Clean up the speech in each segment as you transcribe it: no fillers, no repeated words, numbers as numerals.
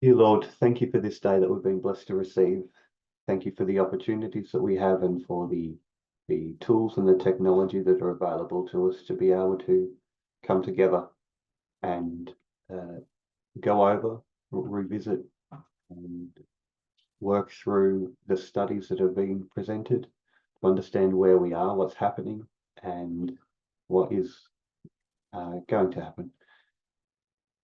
Dear Lord, thank you for this day that we've been blessed to receive. Thank you for the opportunities that we have and for the tools and the technology that are available to us to be able to come together and go over, revisit, and work through the studies that have been presented to understand where we are, what's happening, and what is going to happen.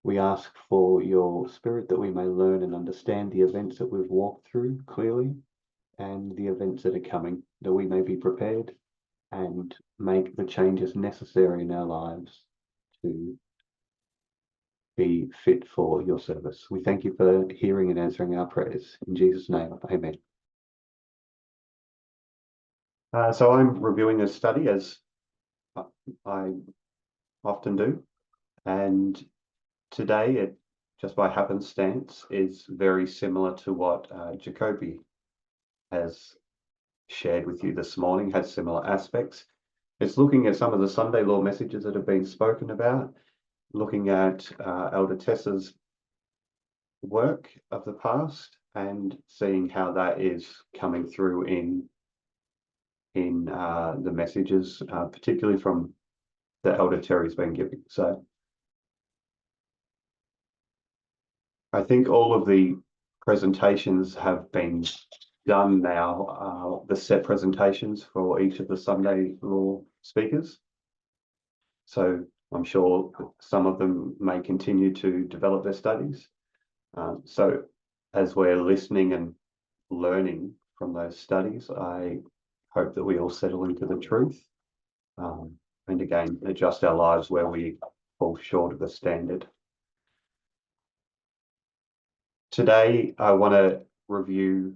We ask for your spirit that we may learn and understand the events that we've walked through clearly and the events that are coming, that we may be prepared and make the changes necessary in our lives to be fit for your service. We thank you for hearing and answering our prayers. In Jesus' name, amen. So I'm reviewing a study, as I often do, and today, it just by happenstance is very similar to what Jacoby has shared with you this morning, has similar aspects. It's looking at some of the Sunday law messages that have been spoken about, looking at Elder Tessa's work of the past and seeing how that is coming through in the messages, particularly from the Elder Terry's been giving. So I think all of the presentations have been done now, the set presentations for each of the Sunday law speakers. So I'm sure some of them may continue to develop their studies. So as we're listening and learning from those studies, I hope that we all settle into the truth and again, adjust our lives where we fall short of the standard. Today, I want to review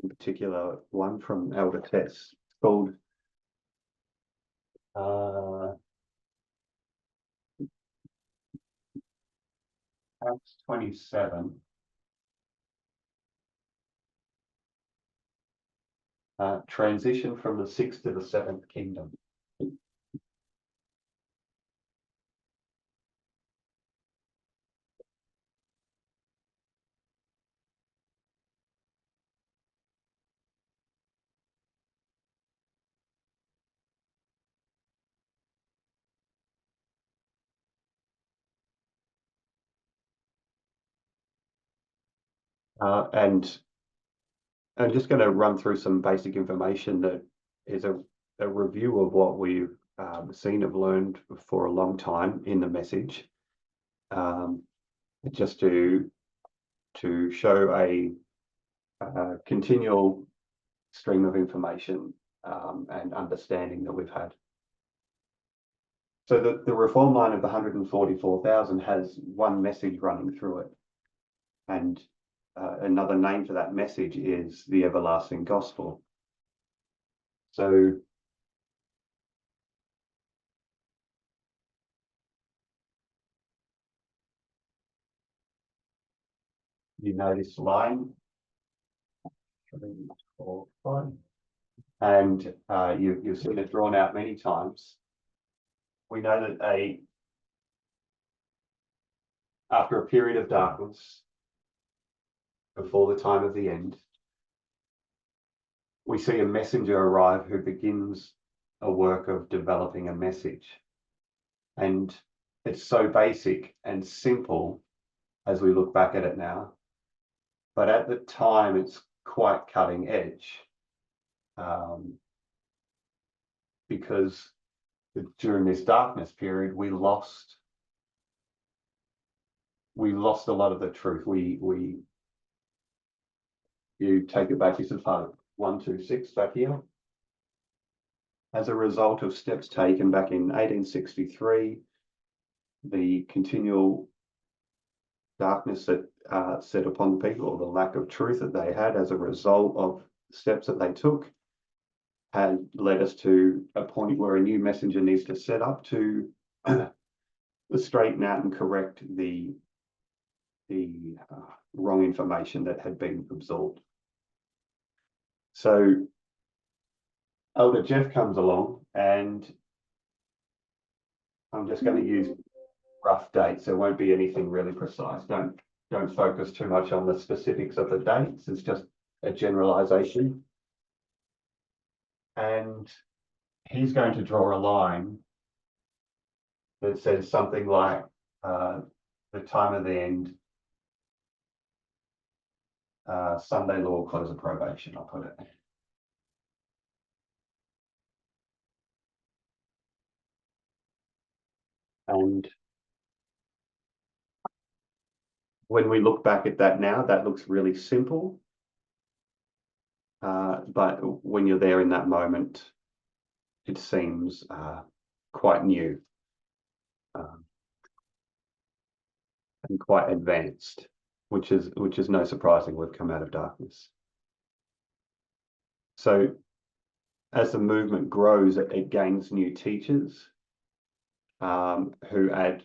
in particular one from Elder Tess called Acts 27. Transition from the 6th to the 7th kingdom. And I'm just going to run through some basic information that is a review of what we've seen and learned for a long time in the message, just to show a continual stream of information and understanding that we've had. So the reform line of the 144,000 has one message running through it, and another name for that message is the everlasting gospel. So you know this line, 3, 4, 5, and you've seen it drawn out many times. We know that after a period of darkness, before the time of the end, we see a messenger arrive who begins a work of developing a message. And it's so basic and simple as we look back at it now. But at the time, it's quite cutting edge because during this darkness period, we lost a lot of the truth. You take it back, this is part of 126 back here. As a result of steps taken back in 1863, the continual darkness that set upon the people, or the lack of truth that they had as a result of steps that they took, had led us to a point where a new messenger needs to set up to straighten out and correct the wrong information that had been absorbed. So Elder Jeff comes along, and I'm just going to use rough dates. There won't be anything really precise. Don't don't focus too much on the specifics of the dates. It's just a generalization. And he's going to draw a line that says something like the time of the end, Sunday law, close of probation, I'll put it. And when we look back at that now, that looks really simple. But when you're there in that moment, it seems quite new and quite advanced, which is no surprising. We've come out of darkness. So as the movement grows, it gains new teachers who add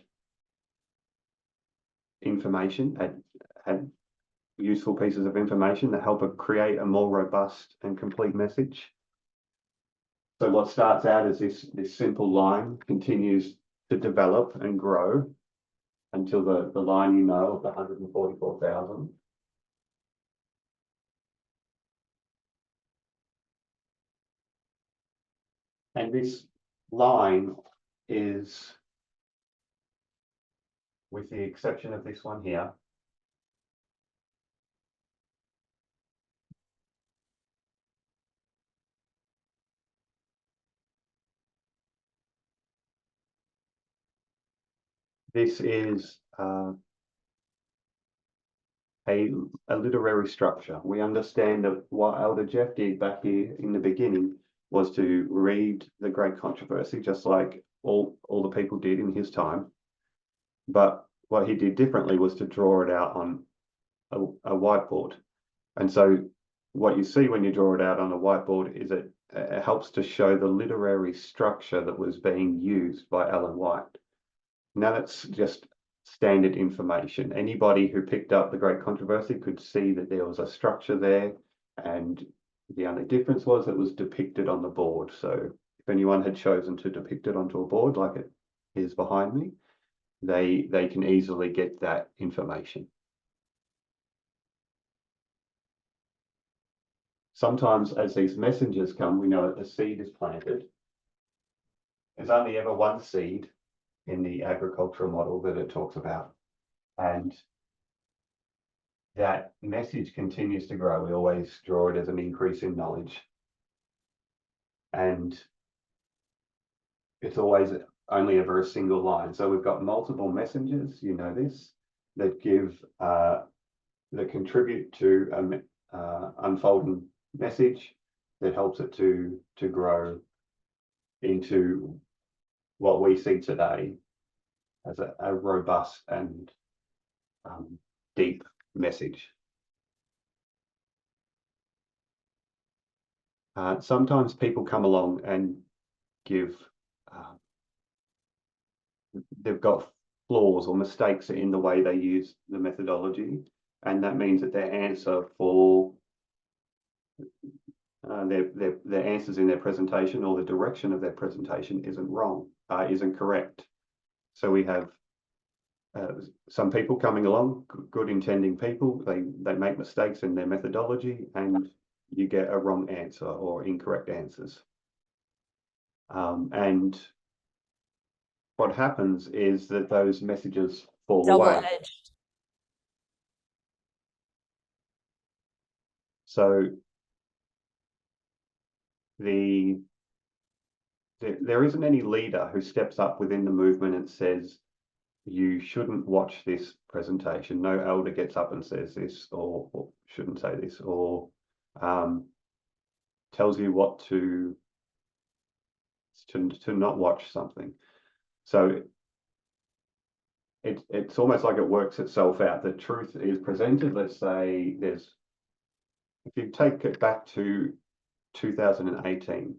information, add useful pieces of information that help it create a more robust and complete message. So what starts out as this simple line continues to develop and grow until the line you know of the 144,000. And this line is, with the exception of this one here, this is a literary structure. We understand that what Elder Jeff did back here in the beginning was to read the Great Controversy, just like all the people did in his time. But what he did differently was to draw it out on a whiteboard. And so what you see when you draw it out on a whiteboard is it helps to show the literary structure that was being used by Ellen White. Now that's just standard information. Anybody who picked up the Great Controversy could see that there was a structure there, and the only difference was it was depicted on the board. So if anyone had chosen to depict it onto a board like it is behind me, they can easily get that information. Sometimes as these messengers come, we know that the seed is planted. There's only ever one seed in the agricultural model that it talks about. And that message continues to grow. We always draw it as an increase in knowledge. And it's always only ever a single line. So we've got multiple messengers, you know this, that give, that contribute to an unfolding message that helps it to grow into what we see today as a robust and deep message. Sometimes people come along and give, they've got flaws or mistakes in the way they use the methodology, and that means that their answer for their answers in their presentation or the direction of their presentation isn't correct. So we have some people coming along, good intending people, they make mistakes in their methodology, and you get a wrong answer or incorrect answers. And what happens is that those messages fall away. Double-edged. So there isn't any leader who steps up within the movement and says, you shouldn't watch this presentation. No elder gets up and says this, or shouldn't say this, or tells you what to not watch something. So it's almost like it works itself out. The truth is presented. Let's say if you take it back to 2018,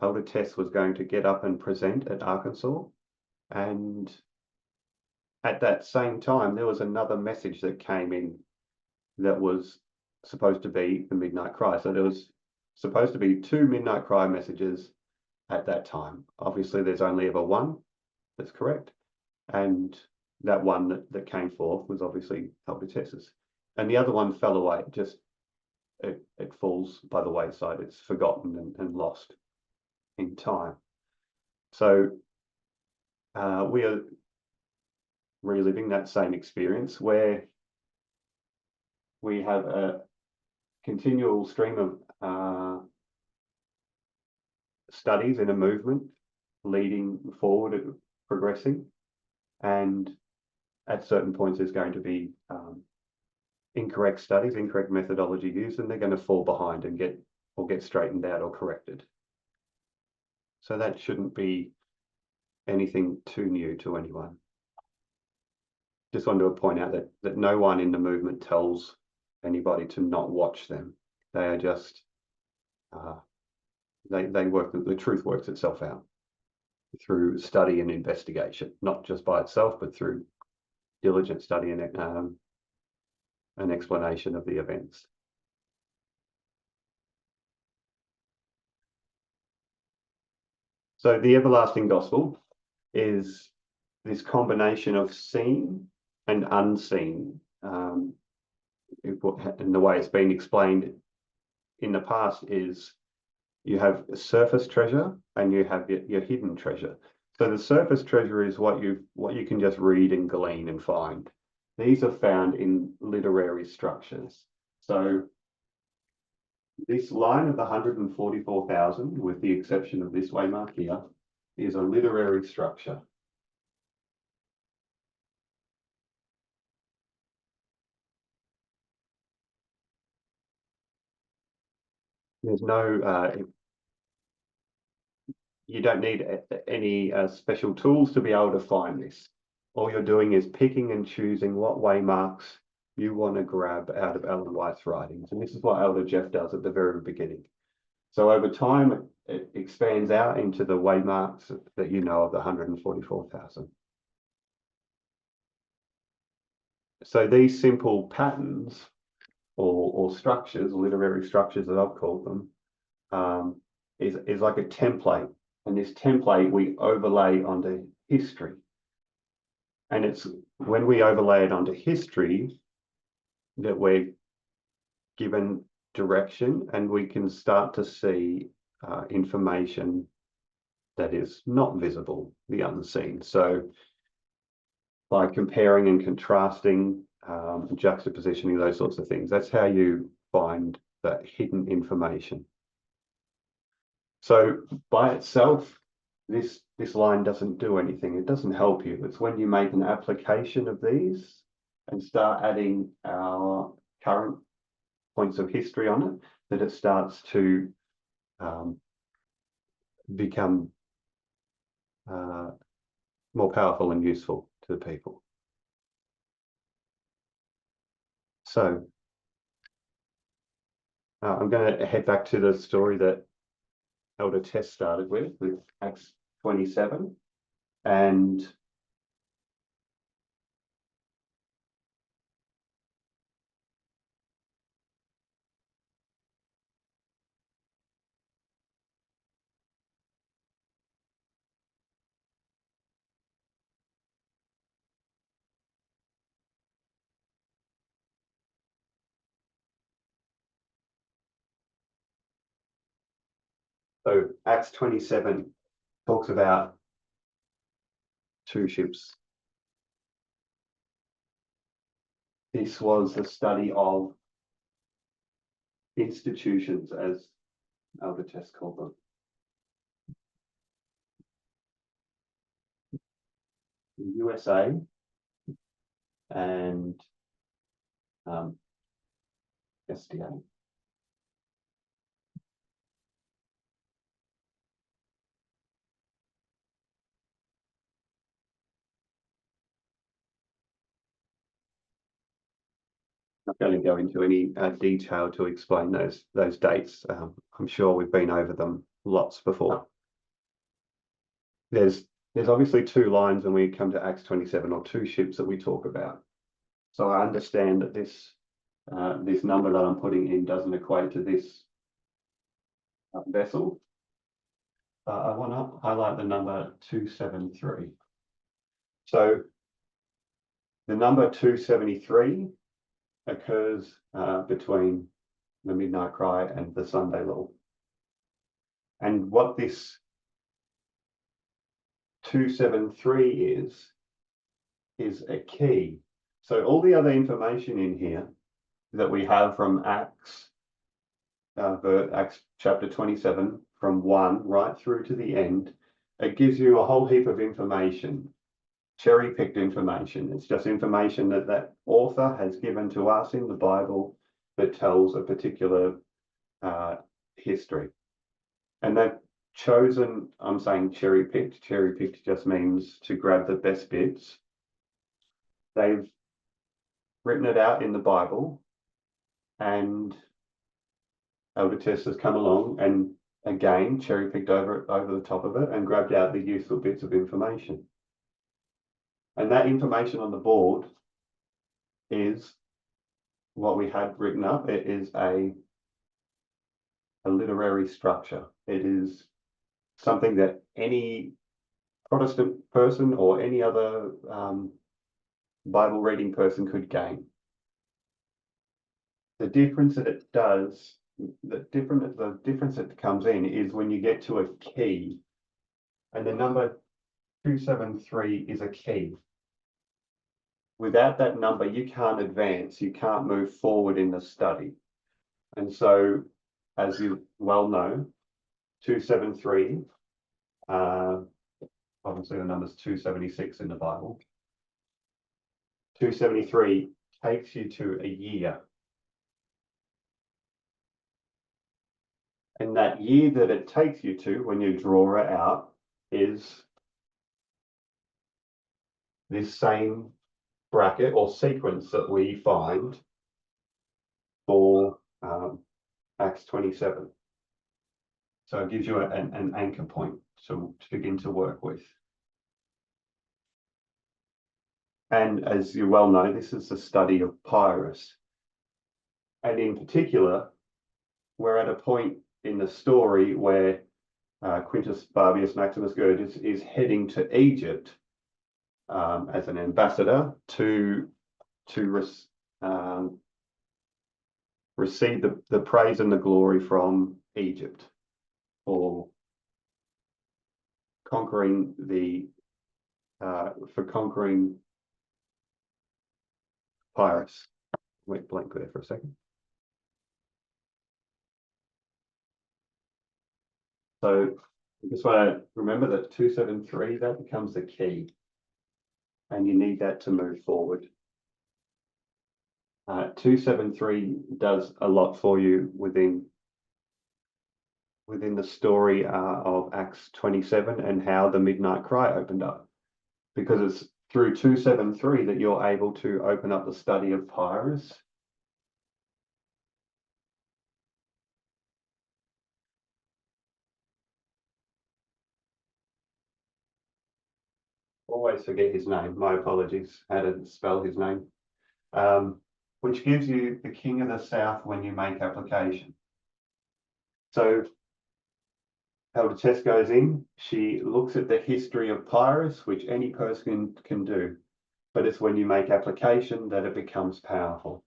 Elder Tess was going to get up and present at Arkansas, and at that same time there was another message that came in that was supposed to be the Midnight Cry. So there was supposed to be 2 Midnight Cry messages at that time. Obviously there's only ever one that's correct, and that one that came forth was obviously Albertes's. And the other one fell away. It falls by the wayside. It's forgotten and lost in time. So we are reliving that same experience where we have a continual stream of studies in a movement leading forward, progressing, and at certain points there's going to be incorrect studies, incorrect methodology used, and they're going to fall behind and get straightened out or corrected. So that shouldn't be anything too new to anyone. Just wanted to point out that no one in the movement tells anybody to not watch them. They are just they work. The truth works itself out through study and investigation, not just by itself, but through diligent study and an explanation of the events. So the everlasting gospel is this combination of seen and unseen. And the way it's been explained in the past is you have surface treasure and you have your hidden treasure. So the surface treasure is what you can just read and glean and find. These are found in literary structures. So this line of the 144,000, with the exception of this waymark here, is a literary structure. There's no, you don't need any special tools to be able to find this. All you're doing is picking and choosing what waymarks you want to grab out of Ellen White's writings. And this is what Elder Jeff does at the very beginning. So over time, it expands out into the waymarks that you know of, the 144,000. So these simple patterns or structures, literary structures that I've called them, is like a template. And this template we overlay onto history. And it's when we overlay it onto history that we're given direction and we can start to see information that is not visible, the unseen. So by comparing and contrasting, juxtapositioning, those sorts of things, that's how you find that hidden information. So by itself, this line doesn't do anything. It doesn't help you. It's when you make an application of these and start adding our current points of history on it that it starts to become more powerful and useful to the people. So I'm going to head back to the story that Elder Tess started with Acts 27. And so Acts 27 talks about two ships. This was the study of institutions, as Elder Tess called them. The USA and SDA. Not going to go into any detail to explain those dates. I'm sure we've been over them lots before. There's obviously two lines when we come to Acts 27, or two ships that we talk about. So I understand that this number that I'm putting in doesn't equate to this vessel. I want to highlight the number 273. So The number 273 occurs between the midnight cry and the Sunday law. And what this 273 is a key. So all the other information in here that we have from Acts chapter 27, from 1 right through to the end, it gives you a whole heap of information, cherry-picked information. It's just information that that author has given to us in the Bible that tells a particular history. And they've chosen, I'm saying cherry-picked. Cherry-picked just means to grab the best bits. They've written it out in the Bible, and Elder Tess has come along and again cherry-picked over the top of it and grabbed out the useful bits of information. And that information on the board is what we had written up. It is a literary structure. It is something that any Protestant person or any other Bible reading person could gain. The difference that it does, the difference that comes in is when you get to a key, and the number 273 is a key. Without that number, you can't advance, you can't move forward in the study. And so, as you well know, 273, obviously the number's 276 in the Bible. 273 takes you to a year. And that year that it takes you to, when you draw it out, is this same bracket or sequence that we find for Acts 27. So it gives you an anchor point to begin to work with. And as you well know, this is the study of Pyrrhus. And in particular, we're at a point in the story where Quintus Fabius Maximus Gurgis is heading to Egypt as an ambassador to receive the praise and the glory from Egypt for conquering Pyrrhus. Went blank there for a second. So just want to remember that 273, that becomes the key, and you need that to move forward. 273 does a lot for you within the story of Acts 27 and how the midnight cry opened up, because it's through 273 that you're able to open up the study of Pyrrhus. Always forget his name. My apologies. How to spell his name? Which gives you the King of the South when you make application. So Elder Tess goes in. She looks at the history of Pyrrhus, which any person can do, but it's when you make application that it becomes powerful.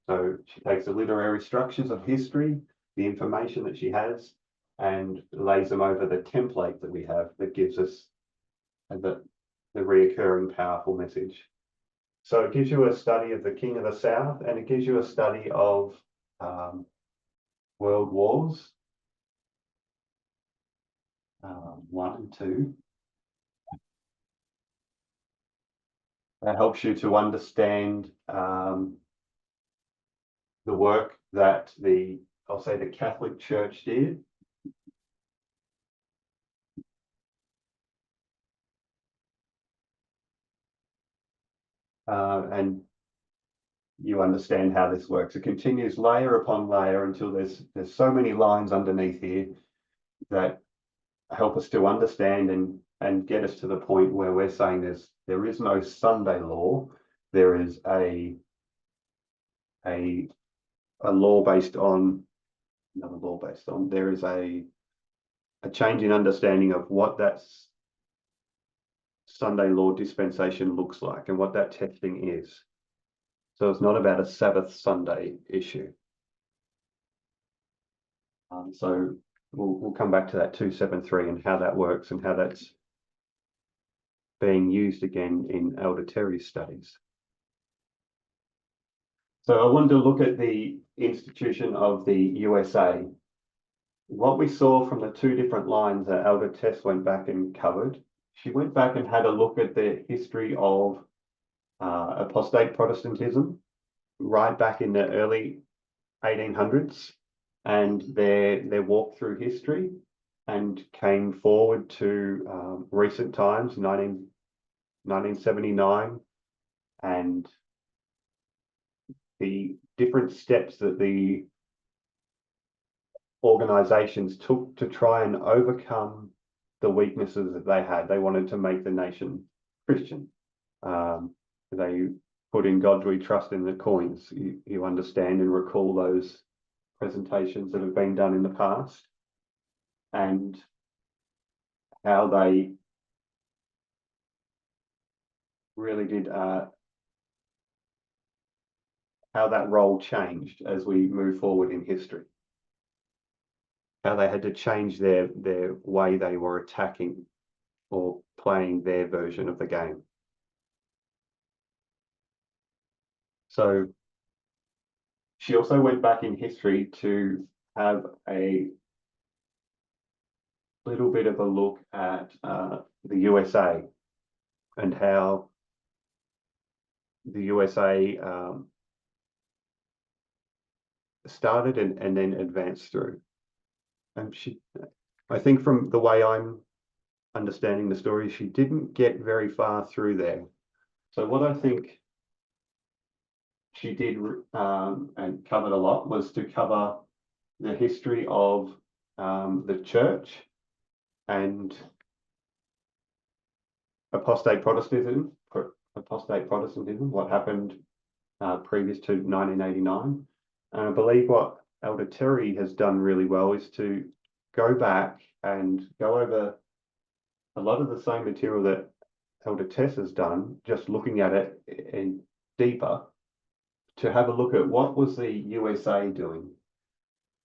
So she takes the literary structures of history, the information that she has, and lays them over the template that we have that gives us the reoccurring powerful message. So it gives you a study of the King of the South, and it gives you a study of world wars, 1 and 2. That helps you to understand the work that I'll say the Catholic Church did. And you understand how this works. It continues layer upon layer until there's so many lines underneath here that help us to understand and get us to the point where we're saying there is no Sunday law. There is a law based on another law based on. There is a change in understanding of what Sunday law dispensation looks like and what that testing is. So it's not about a Sabbath Sunday issue. So we'll come back to that 273 and how that works and how that's being used again in Elder Terry's studies. So I wanted to look at the institution of the USA. What we saw from the two different lines that Elder Tess went back and covered, she went back and had a look at the history of apostate Protestantism right back in the early 1800s and their walk through history, and came forward to recent times, 1979, and the different steps that the organizations took to try and overcome the weaknesses that they had. They wanted to make the nation Christian. They put in God we trust in the coins. You understand and recall those presentations that have been done in the past, and how they really did, how that role changed as we move forward in history. How they had to change their way they were attacking or playing their version of the game. So she also went back in history to have a little bit of a look at the USA and how the USA started and then advanced through. And I think from the way I'm understanding the story, she didn't get very far through there. So what I think she did and covered a lot was to cover the history of the church and apostate Protestantism, what happened previous to 1989. And I believe what Elder Terry has done really well is to go back and go over a lot of the same material that Elder Tess has done, just looking at it in deeper, to have a look at what was the USA doing.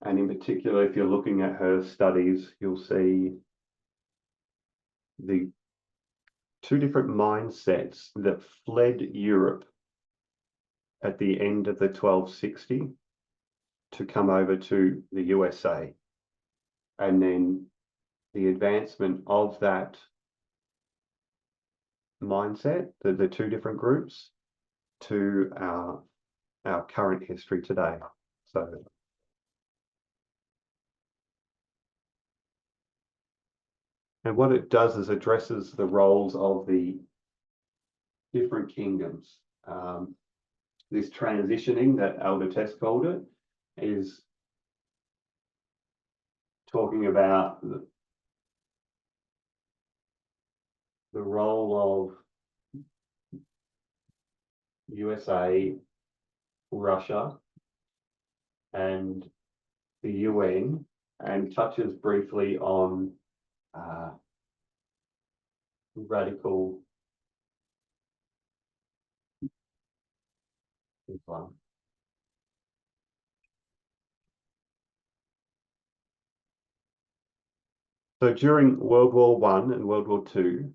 And in particular, if you're looking at her studies, you'll see the two different mindsets that fled Europe at the end of the 1260 to come over to the USA. And then the advancement of that mindset, the two different groups, to our current history today. So and what it does is addresses the roles of the different kingdoms. This transitioning that Elder Tess called it is talking about the role of USA, Russia, and the UN, and touches briefly on radical Islam. So during World War I and World War II,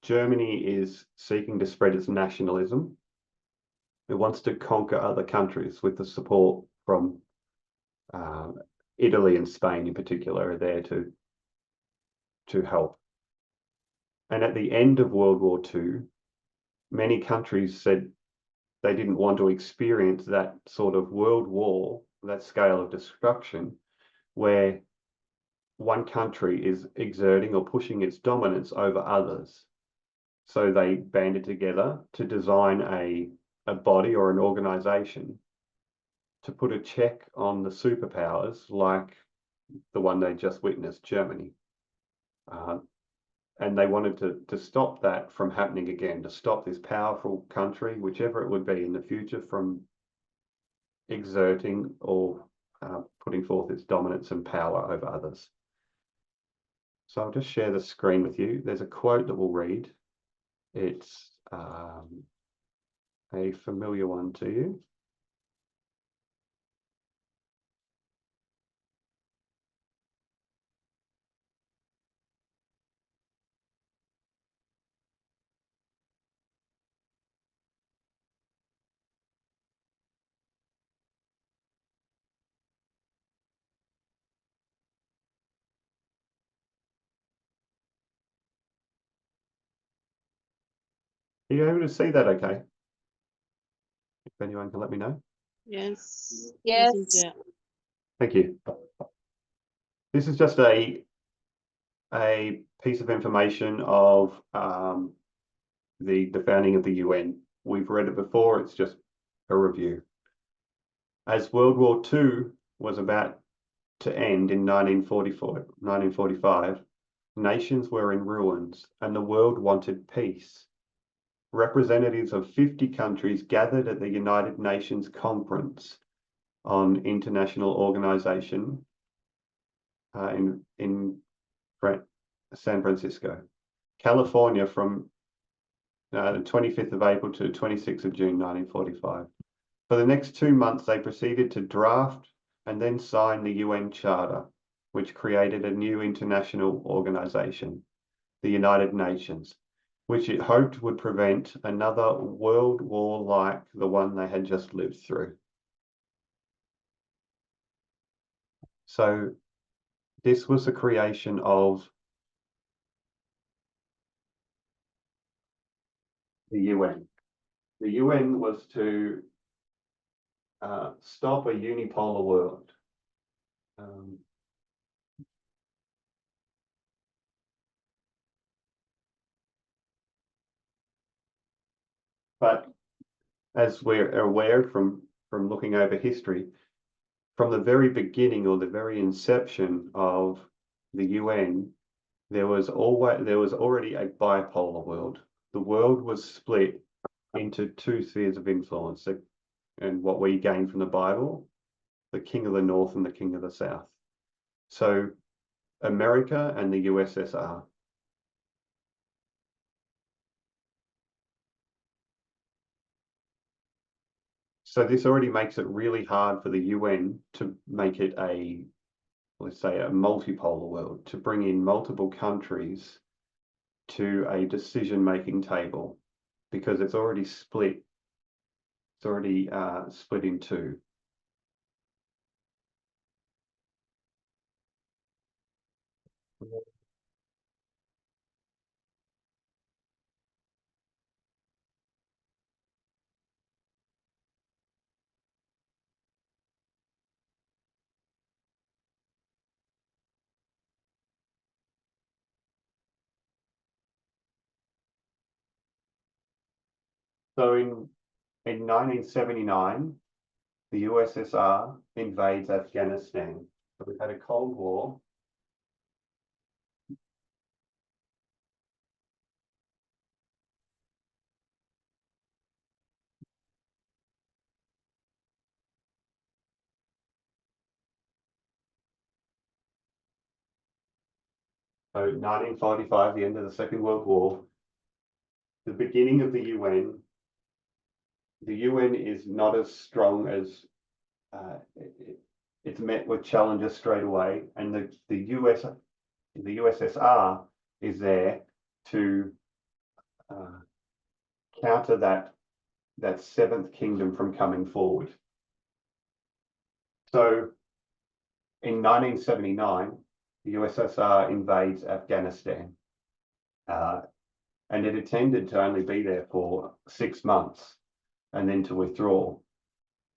Germany is seeking to spread its nationalism. It wants to conquer other countries with the support from Italy and Spain in particular are there to help. And at the end of World War II, many countries said they didn't want to experience that sort of world war, that scale of destruction, where one country is exerting or pushing its dominance over others. So they banded together to design a body or an organization to put a check on the superpowers like the one they just witnessed, Germany. And they wanted to stop that from happening again, to stop this powerful country, whichever it would be in the future, from exerting or putting forth its dominance and power over others. So I'll just share the screen with you. There's a quote that we'll read. It's a familiar one to you. Are you able to see that okay? If anyone can let me know. Yes. Yes. Thank you. This is just a piece of information of the founding of the UN. We've read it before, it's just a review. As World War II was about to end in 1945, nations were in ruins and the world wanted peace. Representatives of 50 countries gathered at the United Nations Conference on International Organization in San Francisco, California from the 25th of April to 26th of June 1945. For the next 2 months, they proceeded to draft and then sign the UN Charter, which created a new international organization, the United Nations, which it hoped would prevent another world war like the one they had just lived through. So this was the creation of the UN. The UN was to stop a unipolar world. But as we're aware from looking over history, from the very beginning or the very inception of the UN, there was already a bipolar world. The world was split into two spheres of influence, and what we gain from the Bible, the King of the North and the King of the South. So America and the USSR. So this already makes it really hard for the UN to make it a, let's say, a multipolar world, to bring in multiple countries to a decision-making table, because it's already split. It's already split in two. So in 1979, the USSR invades Afghanistan. So we've had a Cold War. So 1945, the end of the Second World War, the beginning of the UN. The UN is not as strong as it's met with challenges straight away, and the USSR is there to counter that seventh kingdom from coming forward. So in 1979, the USSR invades Afghanistan, and it intended to only be there for 6 months and then to withdraw.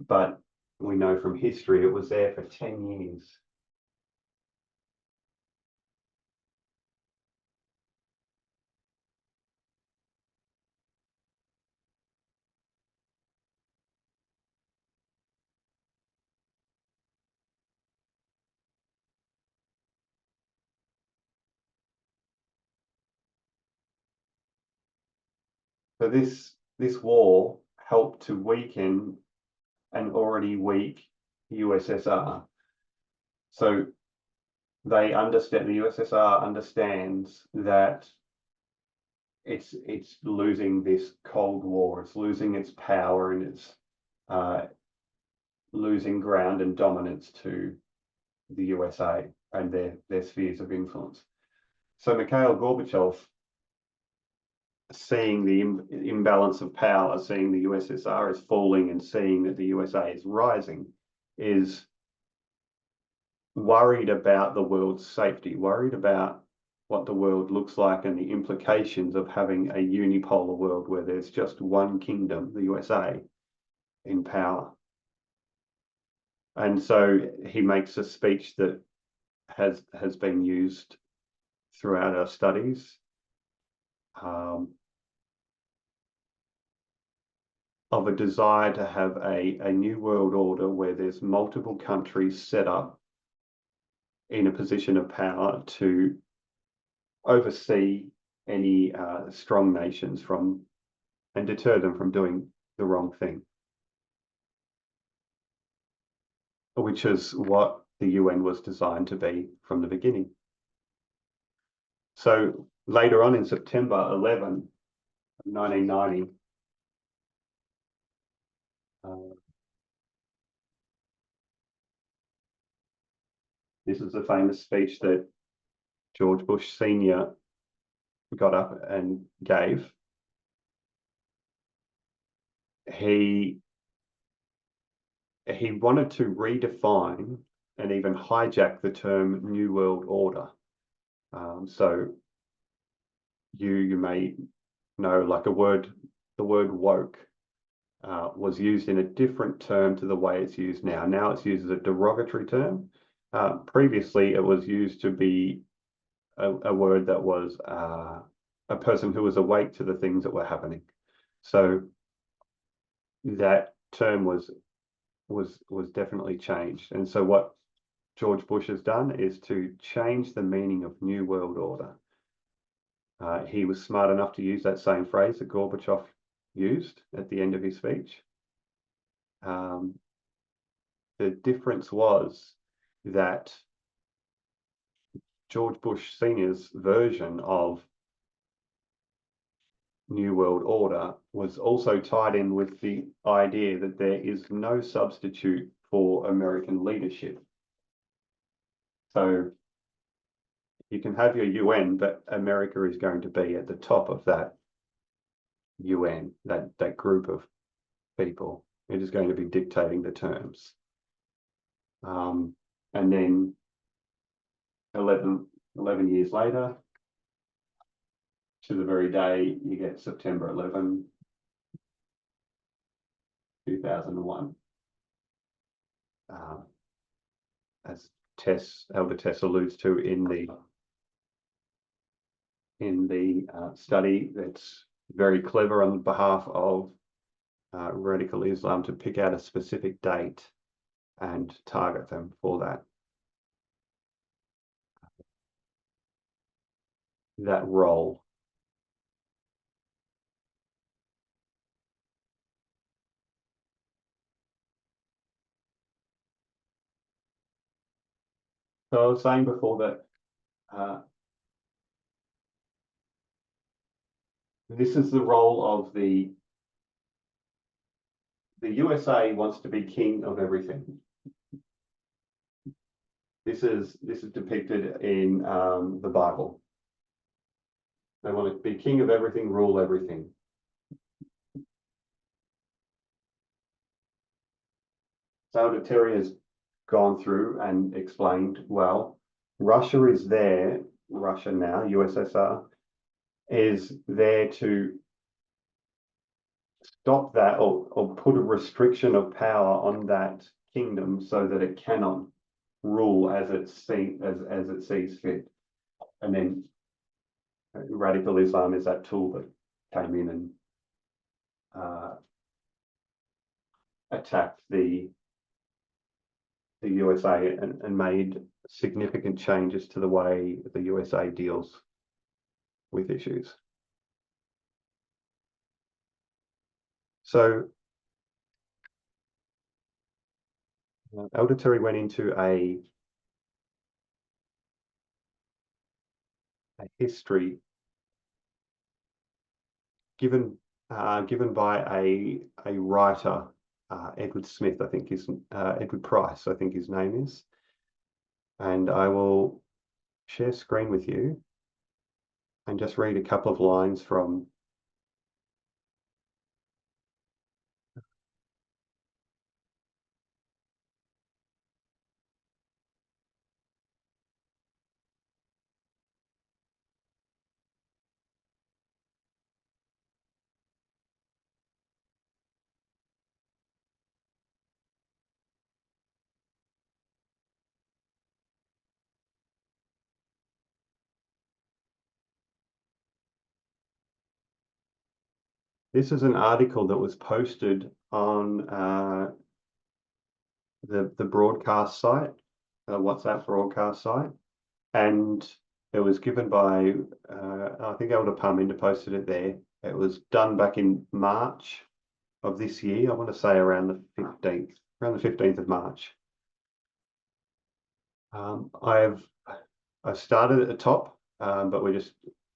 But we know from history it was there for 10 years. So this war helped to weaken an already weak USSR. So they understand, the USSR understands that it's losing this Cold War, it's losing its power, and it's losing ground and dominance to the USA and their spheres of influence. So Mikhail Gorbachev, seeing the imbalance of power, seeing the USSR is falling and seeing that the USA is rising, is worried about the world's safety, worried about what the world looks like and the implications of having a unipolar world where there's just one kingdom, the USA, in power. And so he makes a speech that has been used throughout our studies, of a desire to have a new world order where there's multiple countries set up in a position of power to oversee any strong nations from and deter them from doing the wrong thing, which is what the UN was designed to be from the beginning. So later on in September 11, 1990, this is the famous speech that George Bush Sr. got up and gave. He wanted to redefine and even hijack the term New World Order. So you may know, like the word woke was used in a different term to the way it's used now. Now it's used as a derogatory term. Previously, it was used to be a word that was a person who was awake to the things that were happening. So that term was definitely changed. And so what George Bush has done is to change the meaning of New World Order. He was smart enough to use that same phrase that Gorbachev used at the end of his speech. The difference was that George Bush Sr.'s version of New World Order was also tied in with the idea that there is no substitute for American leadership. So you can have your UN, but America is going to be at the top of that UN, that group of people. It is going to be dictating the terms. And then 11 years later, to the very day, you get September 11, 2001. As Elder Tess alludes to in the study, that's very clever on behalf of radical Islam to pick out a specific date and target them for that role. So I was saying before that this is the role of the USA wants to be king of everything. This is depicted in the Bible. They want to be king of everything, rule everything. So Terry has gone through and explained, well, Russia is there, Russia now, USSR, is there to stop that or put a restriction of power on that kingdom so that it cannot rule as it sees fit. And then radical Islam is that tool that came in and attacked the USA and made significant changes to the way the USA deals with issues. So Elder Terry went into a a history given by a writer, Edward Smith, I think is Edward Price, I think his name is, and I will share screen with you and just read a couple of lines from. This is an article that was posted on the broadcast site, WhatsApp broadcast site, and it was given by I think Elder Parminder posted it there. It was done back in March of this year. I want to say around the 15th of March. I've started at the top, but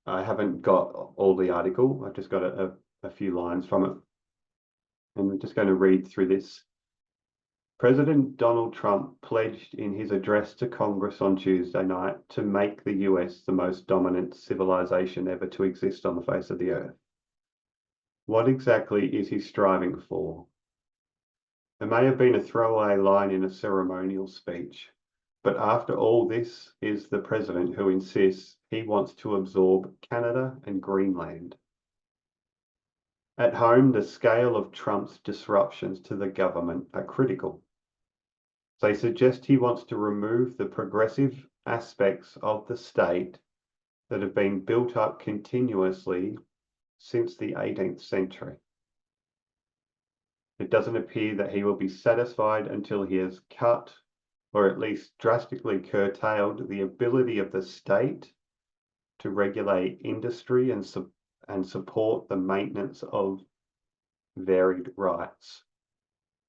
I haven't got all the article. I've just got a few lines from it, and we're just going to read through this. President Donald Trump pledged in his address to Congress on Tuesday night to make the US the most dominant civilization ever to exist on the face of the earth. What exactly is he striving for? It may have been a throwaway line in a ceremonial speech, but after all, this is the president who insists he wants to absorb Canada and Greenland. At home, the scale of Trump's disruptions to the government are critical. They suggest he wants to remove the progressive aspects of the state that have been built up continuously since the 18th century. It doesn't appear that he will be satisfied until he has cut or at least drastically curtailed the ability of the state to regulate industry and support the maintenance of varied rights.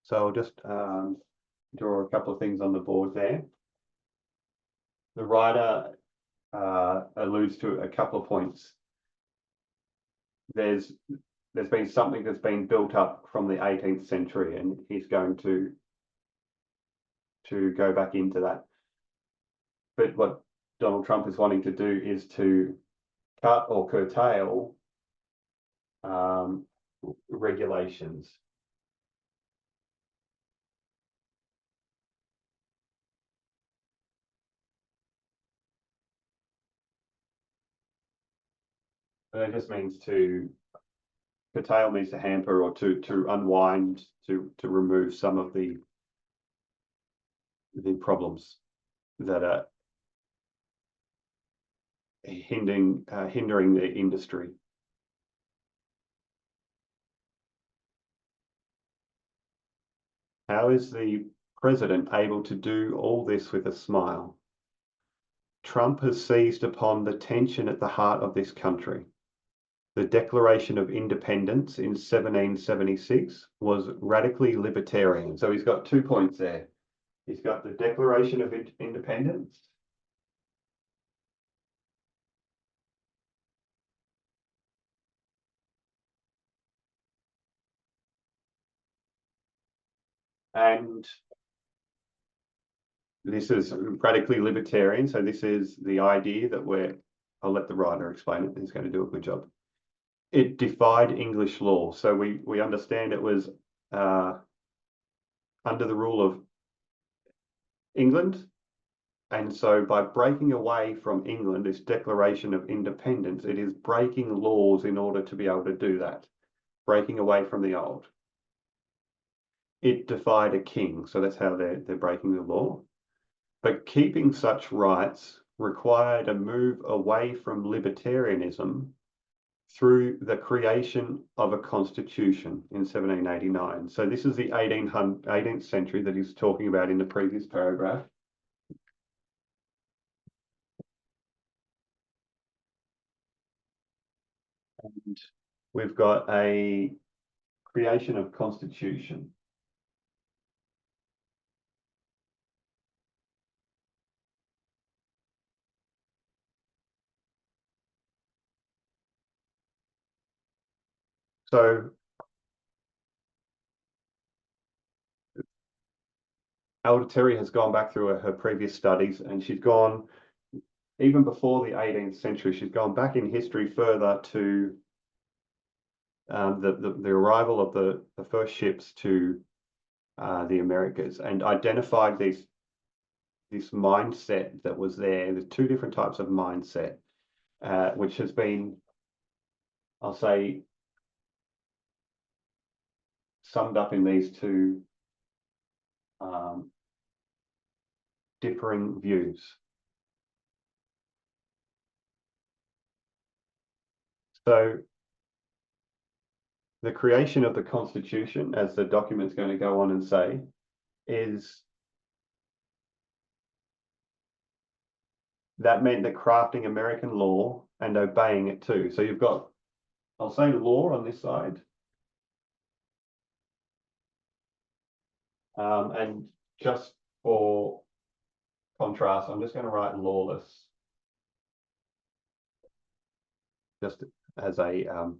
So I'll just draw a couple of things on the board there. The writer alludes to a couple of points. There's been something that's been built up from the 18th century, and he's going to go back into that. But what Donald Trump is wanting to do is to cut or curtail regulations. And it just means to curtail means to hamper or to unwind, to remove some of the problems that are hindering the industry. How is the president able to do all this with a smile? Trump has seized upon the tension at the heart of this country. The Declaration of Independence in 1776 was radically libertarian. So he's got 2 points there. He's got the Declaration of Independence, and this is radically libertarian. So this is the idea that I'll let the writer explain it. He's going to do a good job. It defied English law. So we understand it was under the rule of England. And so by breaking away from England, this Declaration of Independence, it is breaking laws in order to be able to do that, breaking away from the old. It defied a king, so that's how they're breaking the law. But keeping such rights required a move away from libertarianism through the creation of a constitution in 1789. So this is the 18th century that he's talking about in the previous paragraph. And we've got a creation of constitution. So Elder Terry has gone back through her previous studies, and she's gone even before the 18th century. She's gone back in history further to the arrival of the first ships to the Americas, and identified this mindset that was there. There's two different types of mindset, which has been, I'll say, summed up in these two differing views. So the creation of the Constitution, as the document's going to go on and say, is that meant that crafting American law and obeying it too. So you've got, I'll say, law on this side, and just for contrast, I'm just going to write lawless, just as an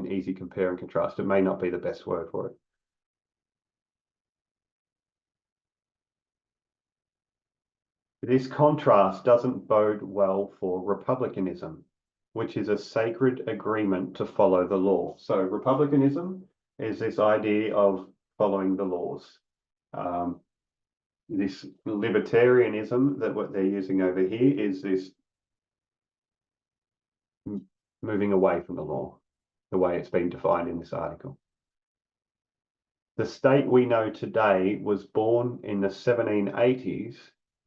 easy compare and contrast. It may not be the best word for it. This contrast doesn't bode well for republicanism, which is a sacred agreement to follow the law. So republicanism is this idea of following the laws. This libertarianism that what they're using over here is this moving away from the law, the way it's been defined in this article. The state we know today was born in the 1780s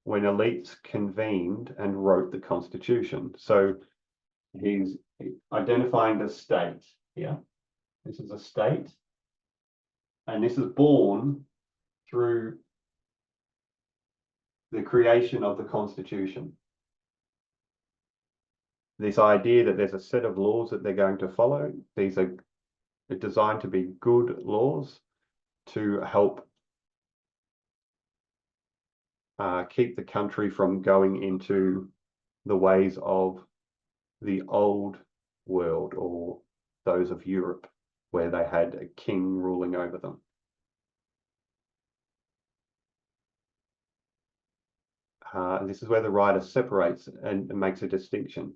when elites convened and wrote the Constitution. So he's identifying the state here. This is a state, and this is born through the creation of the Constitution. This idea that there's a set of laws that they're going to follow. These are designed to be good laws to help keep the country from going into the ways of the old world, or those of Europe, where they had a king ruling over them. This is where the writer separates and makes a distinction.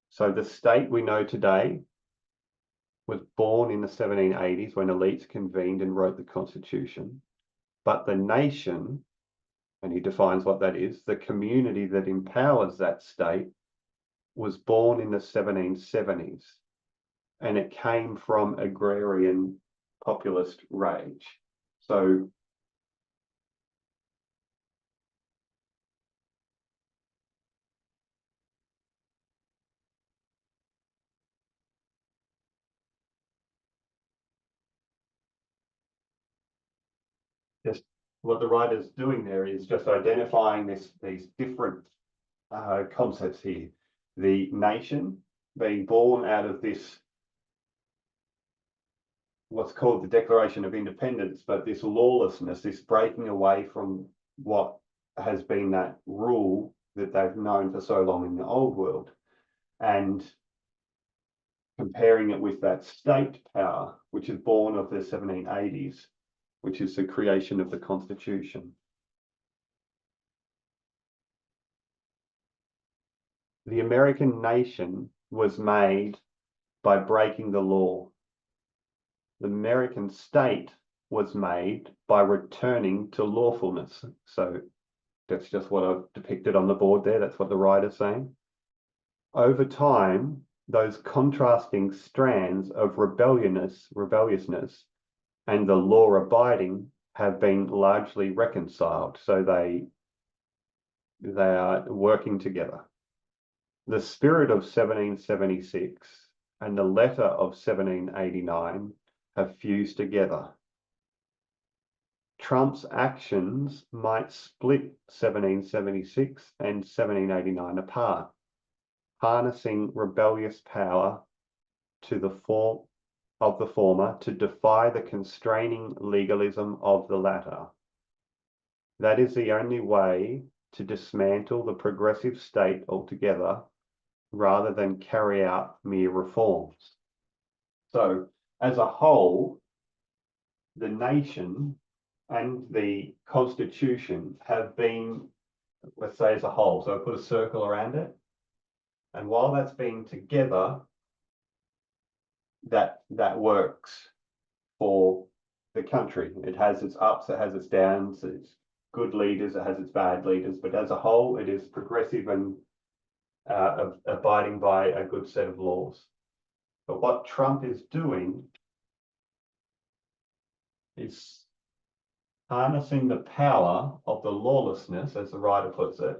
So the state we know today was born in the 1780s when elites convened and wrote the Constitution. But the nation, and he defines what that is, the community that empowers that state, was born in the 1770s. And it came from agrarian populist rage. So just what the writer's doing there is just identifying these different concepts here. The nation being born out of this, what's called the Declaration of Independence, but this lawlessness, this breaking away from what has been that rule that they've known for so long in the old world, and comparing it with that state power, which is born of the 1780s, which is the creation of the Constitution. The American nation was made by breaking the law. The American state was made by returning to lawfulness. So that's just what I've depicted on the board there. That's what the writer's saying. Over time, those contrasting strands of rebelliousness, and the law abiding have been largely reconciled. So they are working together. The spirit of 1776 and the letter of 1789 have fused together. Trump's actions might split 1776 and 1789 apart, harnessing rebellious power to the former to defy the constraining legalism of the latter. That is the only way to dismantle the progressive state altogether, rather than carry out mere reforms. So as a whole, the nation and the constitution have been, let's say as a whole, so I put a circle around it. And while that's been together, that works for the country. It has its ups, it has its downs, it's good leaders, it has its bad leaders, but as a whole, it is progressive and abiding by a good set of laws. But what Trump is doing is harnessing the power of the lawlessness, as the writer puts it,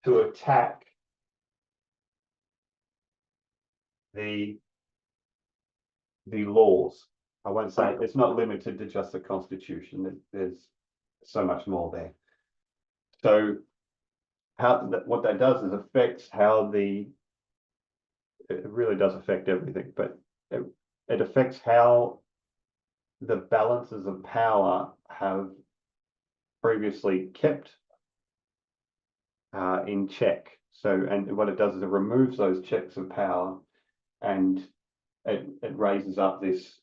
to attack the laws. I won't say it's not limited to just the Constitution. There's so much more there. So what that does is affects how it really does affect everything, but it affects how the balances of power have previously kept in check. So, and what it does is it removes those checks of power, and it raises up this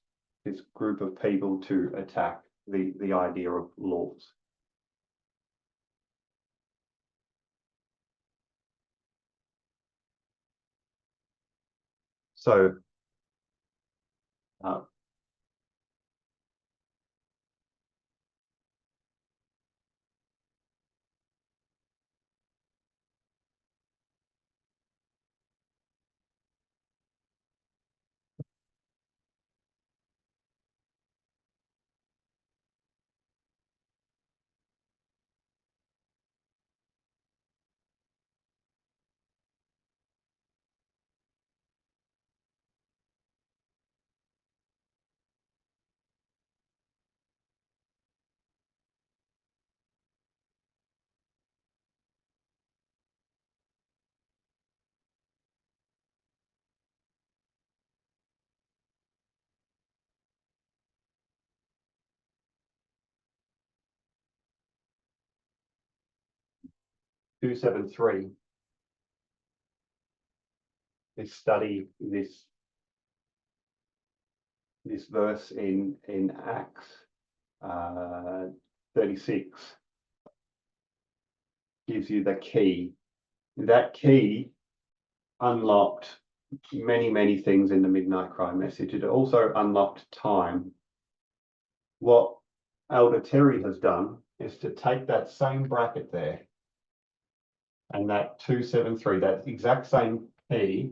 group of people to attack the idea of laws. So, uh, 273 is study this verse in Acts 36 gives you the key. That key unlocked many things in the Midnight Cry message. It also unlocked time. What Elder Terry has done is to take that same bracket there and that 273, that exact same key,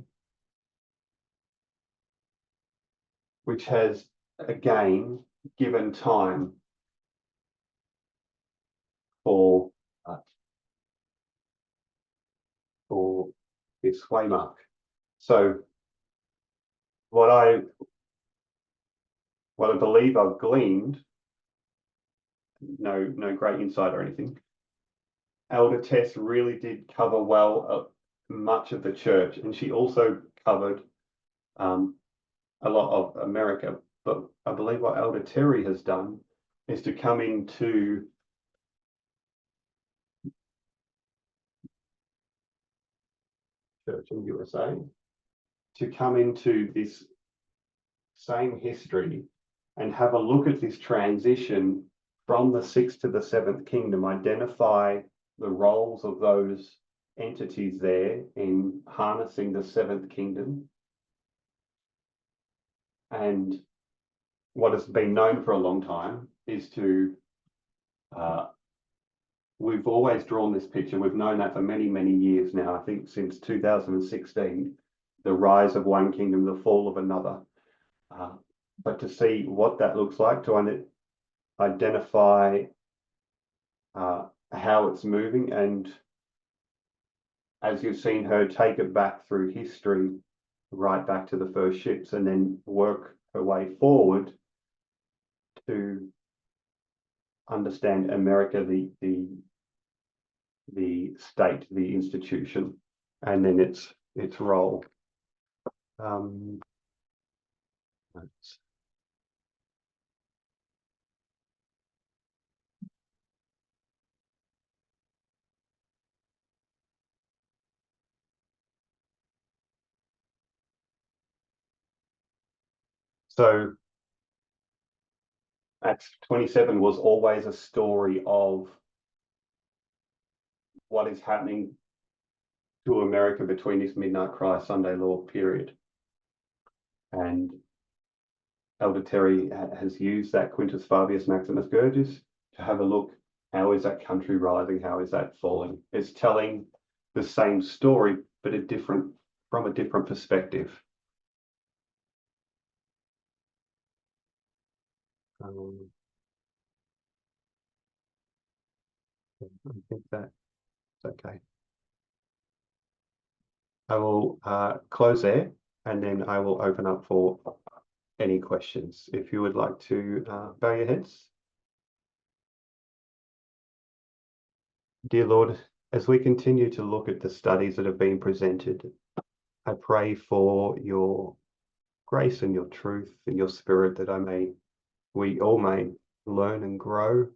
which has again given time for uh, for its sway mark. So what I believe I've gleaned, no great insight or anything, Elder Tess really did cover well much of the church, and she also covered a lot of America. But I believe what Elder Terry has done is to come into church in USA, to come into this same history and have a look at this transition from the sixth to the seventh kingdom, identify the roles of those entities there in harnessing the seventh kingdom. And what has been known for a long time is we've always drawn this picture. We've known that for many years now. I think since 2016, the rise of one kingdom, the fall of another. But to see what that looks like, to identify how it's moving, and as you've seen her take it back through history, right back to the first ships, and then work her way forward to understand America, the state, the institution, and then its role. Um, So Acts 27 was always a story of what is happening to America between this midnight cry Sunday law period. And Elder Terry has used that Quintus Fabius Maximus Gurgis to have a look. How is that country rising? How is that falling? It's telling the same story, but from a different perspective. I think that's okay. I will close there, and then I will open up for any questions. If you would like to bow your heads. Dear Lord, as we continue to look at the studies that have been presented, I pray for your grace and your truth and your spirit that we all may learn and grow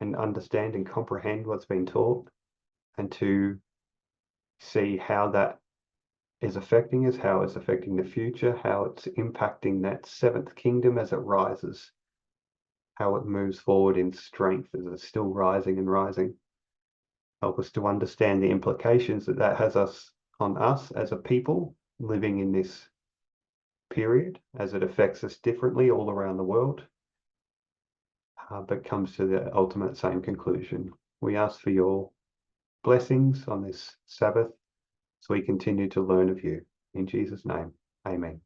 and understand and comprehend what's been taught, and to see how that is affecting us, how it's affecting the future, how it's impacting that seventh kingdom as it rises, how it moves forward in strength as it's still rising and rising. Help us to understand the implications that has on us as a people living in this period, as it affects us differently all around the world, but comes to the ultimate same conclusion. We ask for your blessings on this Sabbath as we continue to learn of you. In Jesus' name, amen.